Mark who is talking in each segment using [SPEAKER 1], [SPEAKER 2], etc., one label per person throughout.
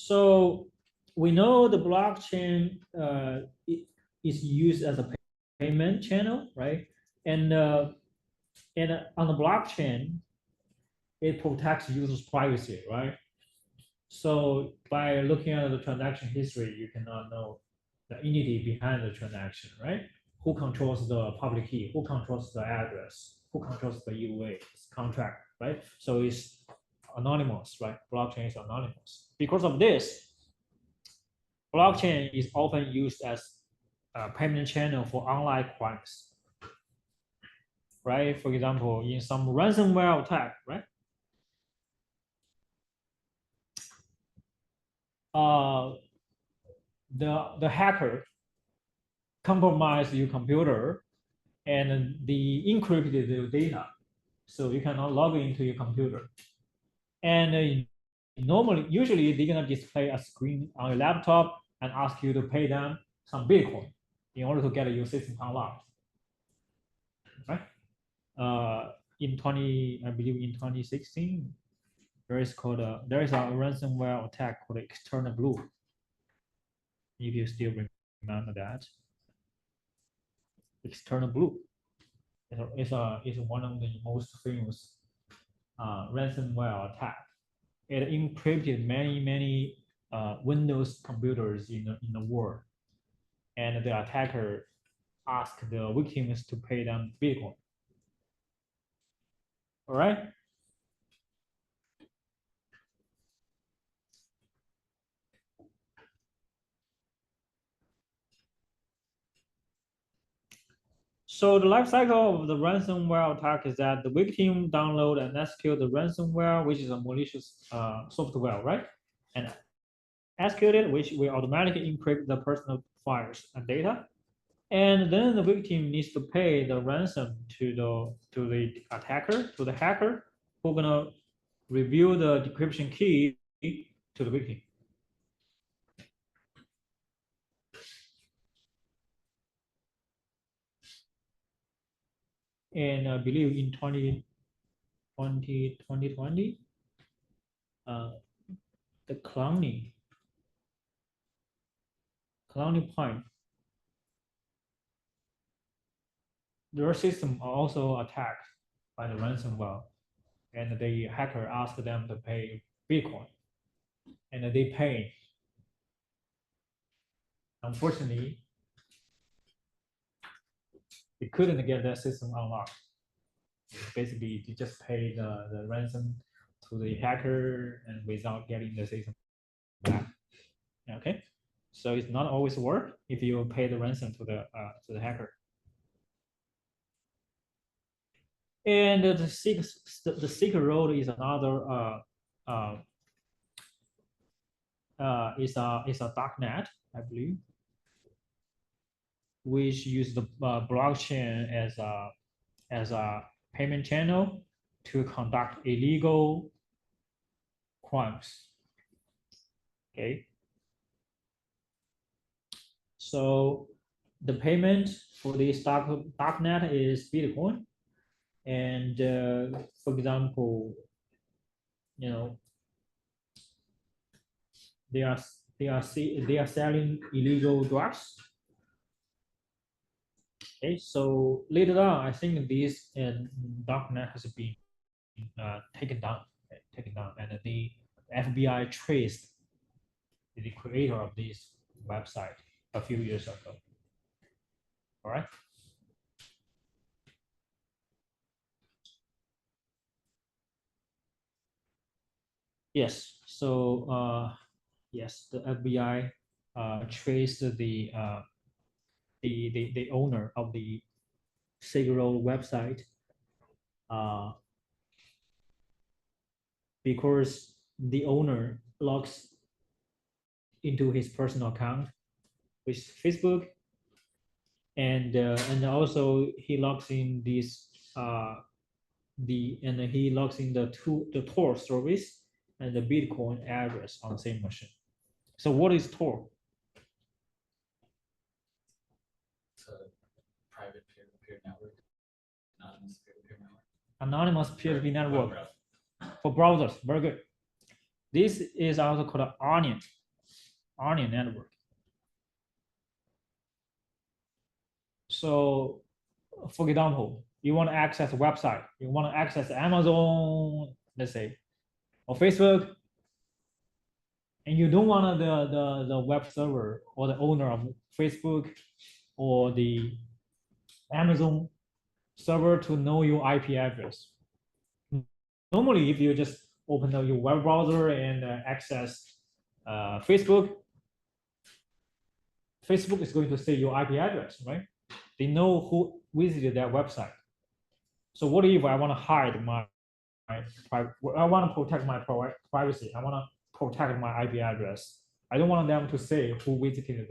[SPEAKER 1] So we know the blockchain is used as a payment channel, right? And on the blockchain, it protects users' privacy, right? So by looking at the transaction history, you cannot know the entity behind the transaction, right? Who controls the public key? Who controls the address? Who controls the EUA contract, right? So it's anonymous, right? Blockchain is anonymous. Because of this, blockchain is often used as a payment channel for online crimes, right? For example, in some ransomware attack, right? The hacker compromise your computer and the encrypted your data, so you cannot log into your computer. And usually they're gonna display a screen on your laptop and ask you to pay them some Bitcoin in order to get your system unlocked, right? I believe in 2016, there is a ransomware attack called External Blue. If you still remember that, External Blue is one of the most famous ransomware attack. It encrypted many Windows computers in the world, and the attacker asked the victims to pay them Bitcoin. All right. So the life cycle of the ransomware attack is that the victim download and execute the ransomware, which is a malicious software, right? And execute it, which will automatically encrypt the personal files and data. And then the victim needs to pay the ransom to the attacker, to the hacker, who's gonna reveal the decryption key to the victim. And I believe in 2020, the clowning point, their system are also attacked by the ransomware, and the hacker asked them to pay Bitcoin, and they paid. Unfortunately, they couldn't get that system unlocked. Basically, they just paid the ransom to the hacker and without getting the system back. Okay, so it's not always work if you pay the ransom to the hacker. And the secret road is another is a darknet, I believe, which use the blockchain as a payment channel to conduct illegal crimes. Okay. So the payment for this darknet is Bitcoin. And for example, you know, they are selling illegal drugs. Okay, so later on, I think this darknet has been taken down, and the FBI traced the creator of this website a few years ago. All right. Yes. So yes, the FBI traced the owner of the Sigro website because the owner logs into his personal account with Facebook, and also he logs in this he logs in the Tor service and the Bitcoin address on the same machine. So what is Tor?
[SPEAKER 2] It's a private peer-to-peer network, anonymous peer-to-peer network.
[SPEAKER 1] Anonymous peer-to-peer network for browsers. Very good. This is also called onion network. So, for example, you want to access a website, you want to access Amazon, let's say, or Facebook, and you don't want the web server or the owner of Facebook or the Amazon server to know your IP address. Normally, if you just open your web browser and access Facebook, Facebook is going to say your IP address, right? They know who visited that website. So what if I want to hide I want to protect my privacy. I want to protect my IP address. I don't want them to say who visited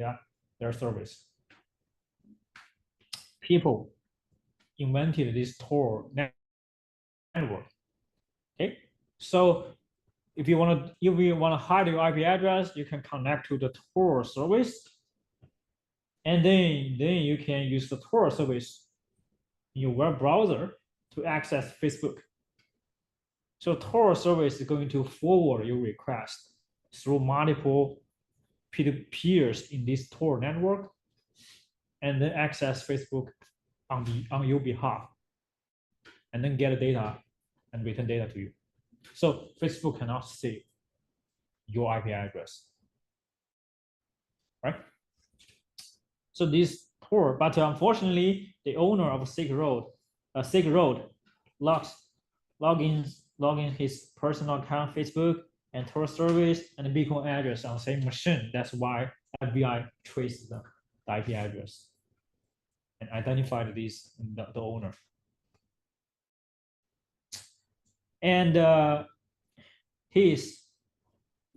[SPEAKER 1] their service. People invented this Tor network. Okay, so if you want to hide your IP address, you can connect to the Tor service, and then you can use the Tor service in your web browser to access Facebook. So Tor service is going to forward your request through multiple peers in this Tor network, and then access Facebook on your behalf, and then get data and return data to you. So Facebook cannot see your IP address, right? So this Tor, but unfortunately, the owner of Silk Road login his personal account, Facebook, and Tor service and the Bitcoin address on the same machine. That's why FBI traced the IP address and identified the owner. And his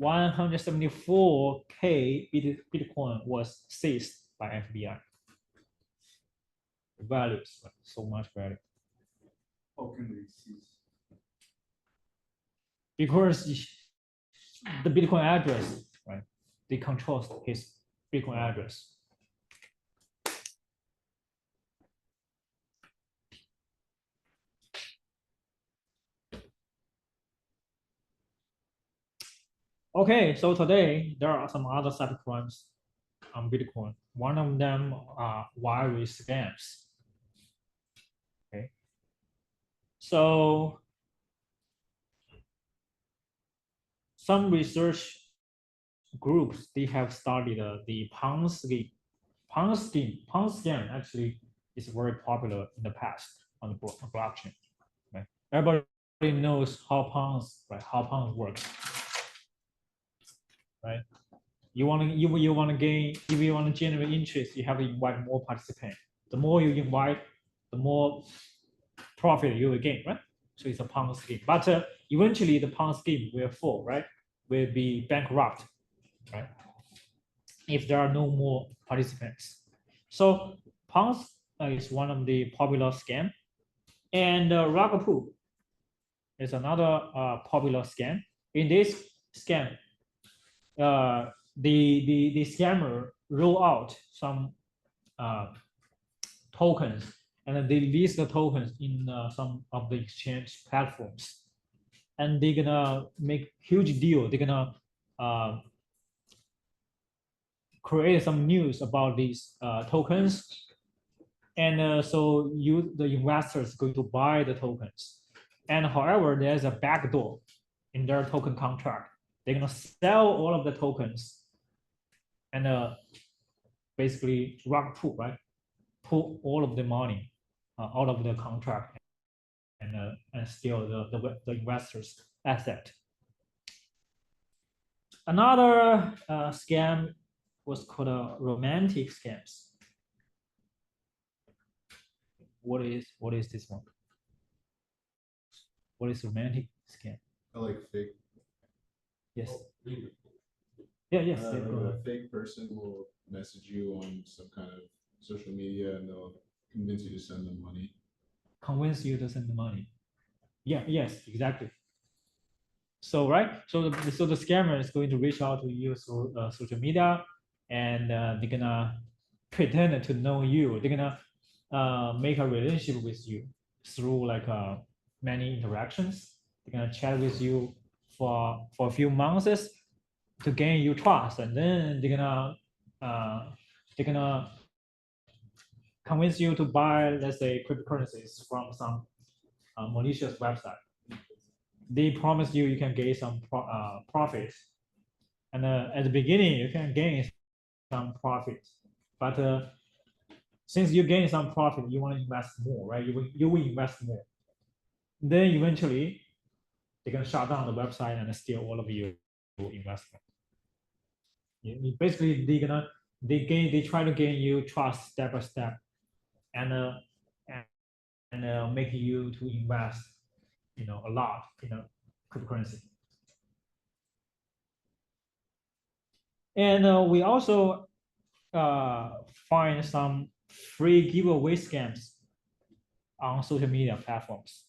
[SPEAKER 1] 174K Bitcoin was seized by FBI. Values, so much value.
[SPEAKER 3] How can we seize?
[SPEAKER 1] Because the Bitcoin address, right? They control his Bitcoin address. Okay, so today there are some other cybercrimes on Bitcoin. One of them are wire scams. Okay, so some research groups, they have studied the Ponzi scheme. Ponzi scam actually is very popular in the past on the blockchain. Right? Everybody knows how Ponzi works. Right? You want to gain, if you want to generate interest, you have to invite more participants. The more you invite, the more profit you will gain, right? So it's a Ponzi scheme. But eventually the Ponzi scheme will fall, right? Will be bankrupt, right? If there are no more participants. So Ponzi is one of the popular scam, and rug pull is another popular scam. In this scam, the scammer roll out some tokens, and then they list the tokens in some of the exchange platforms, and they're gonna make huge deal. They're gonna create some news about these tokens, and so the investors going to buy the tokens. And however, there's a backdoor in their token contract. They're gonna sell all of the tokens and basically rug pull, right? Pull all of the money out of the contract and steal the investors' asset. Another scam was called romantic scams. What is this one? What is romantic scam?
[SPEAKER 3] I like fake.
[SPEAKER 1] Yes.
[SPEAKER 3] Oh,
[SPEAKER 1] Yeah. Yes.
[SPEAKER 3] like a fake person will message you on some kind of social media and they'll convince you to send them money.
[SPEAKER 1] Convince you to send the money. Yeah. Yes. Exactly. So so the scammer is going to reach out to you through social media, and they're gonna pretend to know you. They're gonna make a relationship with you through like many interactions. They're gonna chat with you for a few months to gain your trust, and then they're gonna convince you to buy, let's say, cryptocurrencies from some malicious website. They promise you can gain some profit, and at the beginning you can gain some profit, but since you gain some profit, you want to invest more, right? You will invest more. Then eventually they're gonna shut down the website and steal all of your investment. Basically, they try to gain you trust step by step, and make you to invest, a lot in cryptocurrency. And we also find some free giveaway scams on social media platforms,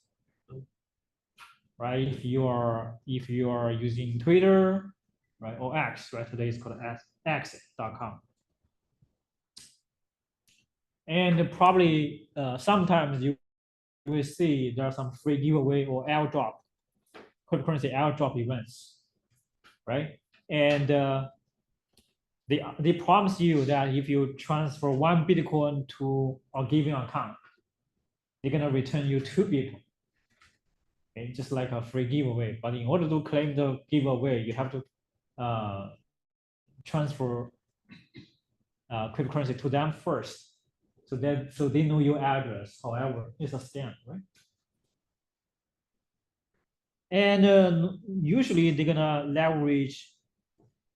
[SPEAKER 1] right? If you are using Twitter, right, or X, right? Today it's called X.com. And probably sometimes you will see there are some free giveaway or airdrop, cryptocurrency airdrop events, right? And they promise you that if you transfer 1 Bitcoin to a given account, they're gonna return you 2 Bitcoin. Okay, just like a free giveaway. But in order to claim the giveaway, you have to transfer cryptocurrency to them first, so they know your address. However, it's a scam, right? And usually they're gonna leverage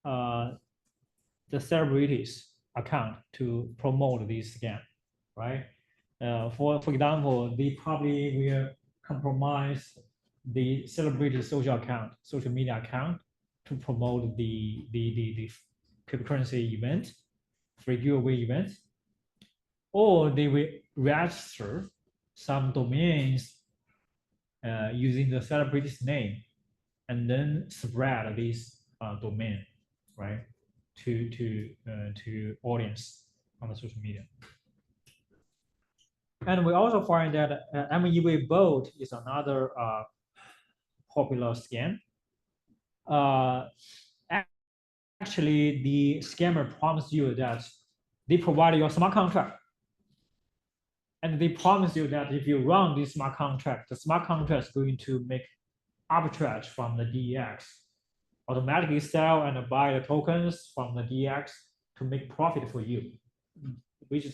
[SPEAKER 1] the celebrities' account to promote this scam, right? For example, they probably will compromise the celebrity social media account, to promote the cryptocurrency event, free giveaway event, or they will register some domains using the celebrity's name, and then spread this domain, right, to audience on the social media. And we also find that MEV bot is another popular scam. Actually, the scammer promised you that they provide you a smart contract, and they promise you that if you run this smart contract, the smart contract is going to make arbitrage from the DEX, automatically sell and buy the tokens from the DEX to make profit for you, which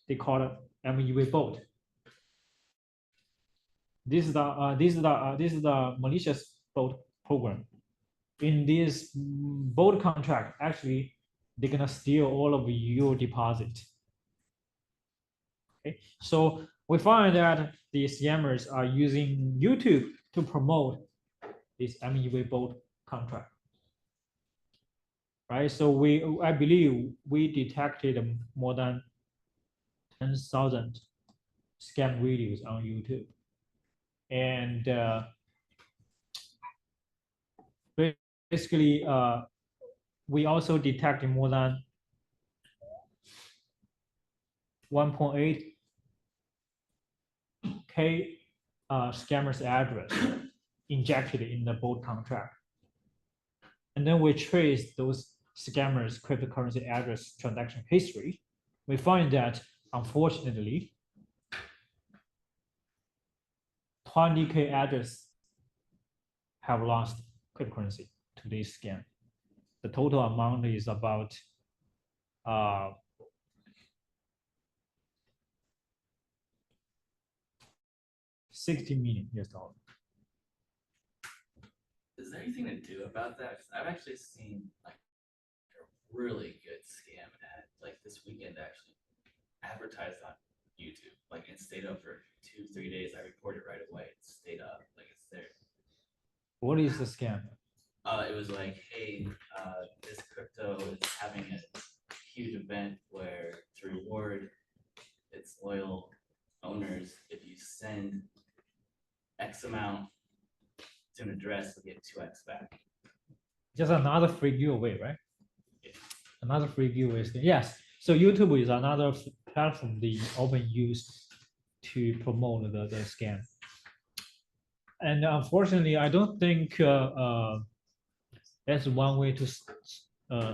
[SPEAKER 1] they call it MEV bot. This is the malicious bot program. In this bot contract, actually, they're gonna steal all of your deposit. Okay, so we find that the scammers are using YouTube to promote this MEV bot contract, right? So I believe we detected more than 10,000 scam videos on YouTube, and basically we also detected more than 1.8K scammers address injected in the bot contract, and then we trace those scammers cryptocurrency address transaction history. We find that unfortunately 20K address have lost cryptocurrency to this scam. The total amount is about $60 million.
[SPEAKER 2] Is there anything to do about that? Because I've actually seen like a really good scam ad, like this weekend actually advertised on YouTube. Like it stayed up for 2-3 days. I reported right away. It stayed up, like it's there.
[SPEAKER 1] What is the scam?
[SPEAKER 2] It was like, hey, this crypto is having a huge event where to reward its loyal owners, if you send X amount to an address, you'll get 2X back.
[SPEAKER 1] Just another free giveaway, right?
[SPEAKER 2] Yeah.
[SPEAKER 1] Another free giveaway. Yes. So YouTube is another platform they often use to promote the scam. And unfortunately, I don't think that's one way to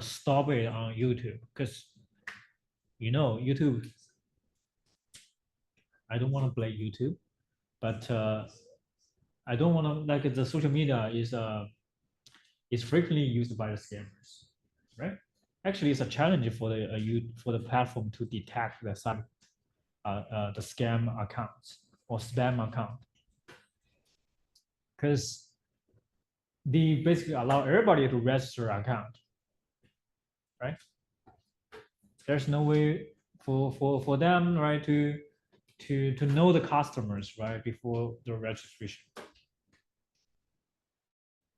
[SPEAKER 1] stop it on YouTube, because YouTube. I don't want to blame YouTube, but I don't want to, like, the social media is frequently used by the scammers, right? Actually, it's a challenge for the platform to detect the scam accounts or spam account, because they basically allow everybody to register an account, right? There's no way for them, right, to know the customers, right, before the registration.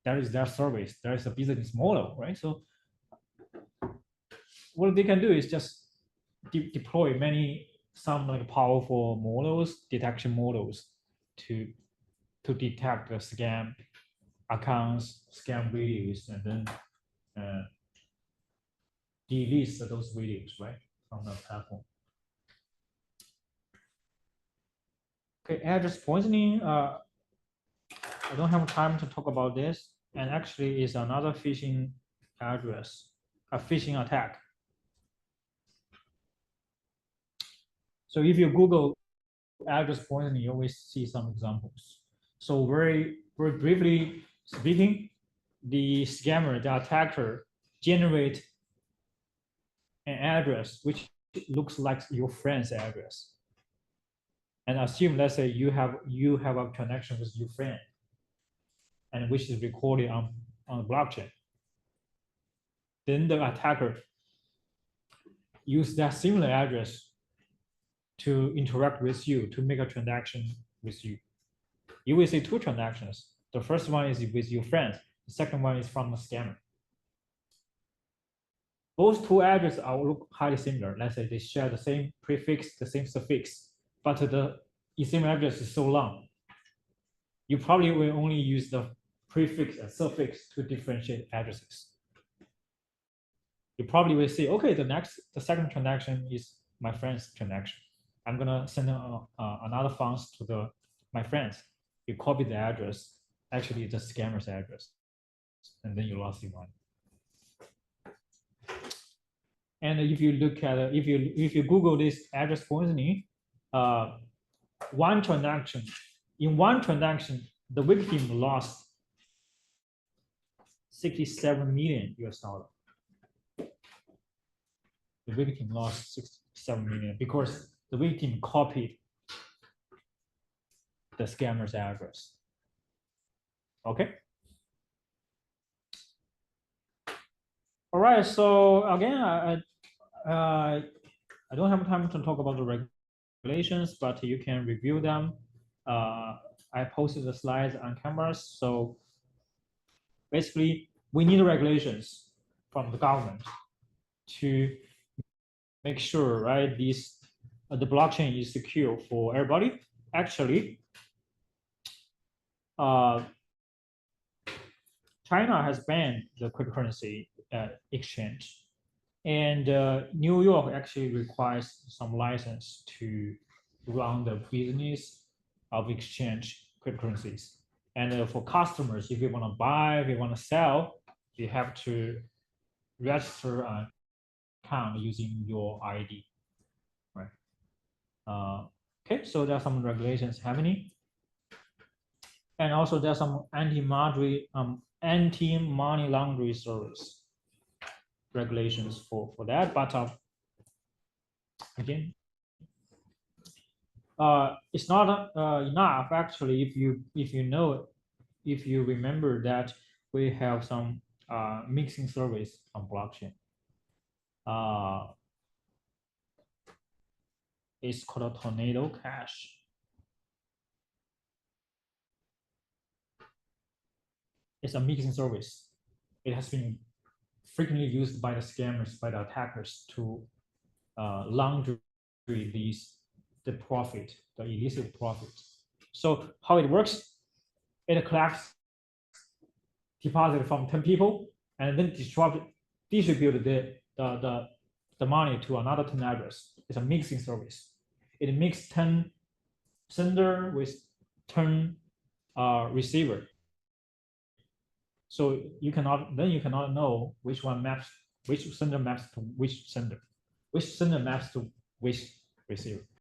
[SPEAKER 1] That is their service. There is a business model, right? So what they can do is just deploy some like powerful models, detection models, to detect the scam accounts, scam videos, and then delete those videos, right, from the platform. Okay, address poisoning. I don't have time to talk about this, and actually is another phishing address, a phishing attack. So if you Google address poisoning, you always see some examples. So very briefly speaking, the scammer, the attacker, generate an address which looks like your friend's address, and assume, let's say you have a connection with your friend, and which is recorded on the blockchain. Then the attacker use that similar address to interact with you, to make a transaction with you. You will see two transactions. The first one is with your friend. The second one is from the scammer. Both two addresses look highly similar. Let's say they share the same prefix, the same suffix, but the same address is so long. You probably will only use the prefix and suffix to differentiate addresses. You probably will say, okay, the second transaction is my friend's transaction. I'm gonna send another funds to my friends. You copy the address, actually the scammer's address, and then you lost your money. And if you look at if you Google this address poisoning, in one transaction, the victim lost 67 million US dollar. The victim lost 67 million because the victim copied the scammer's address. Okay. All right. So again, I don't have time to talk about the regulations, but you can review them. I posted the slides on Canvas. So basically, we need regulations from the government to make sure, right, the blockchain is secure for everybody. Actually, China has banned the cryptocurrency exchange, and New York actually requires some license to run the business of exchange cryptocurrencies. And for customers, if you want to buy, if you want to sell, you have to register an account using your ID, right? Okay, so there are some regulations happening, and also there's some anti-money laundering service regulations for that. But again, it's not enough actually. If you remember that we have some mixing service on blockchain. It's called a Tornado Cash. It's a mixing service. It has been frequently used by the scammers, by the attackers to launder the profit, the illicit profit. So how it works, it collects deposit from 10 people and then distribute the money to another 10 address. It's a mixing service. It mixes 10 sender with 10 receiver. So you cannot know which sender maps to which sender, which sender maps to which receiver.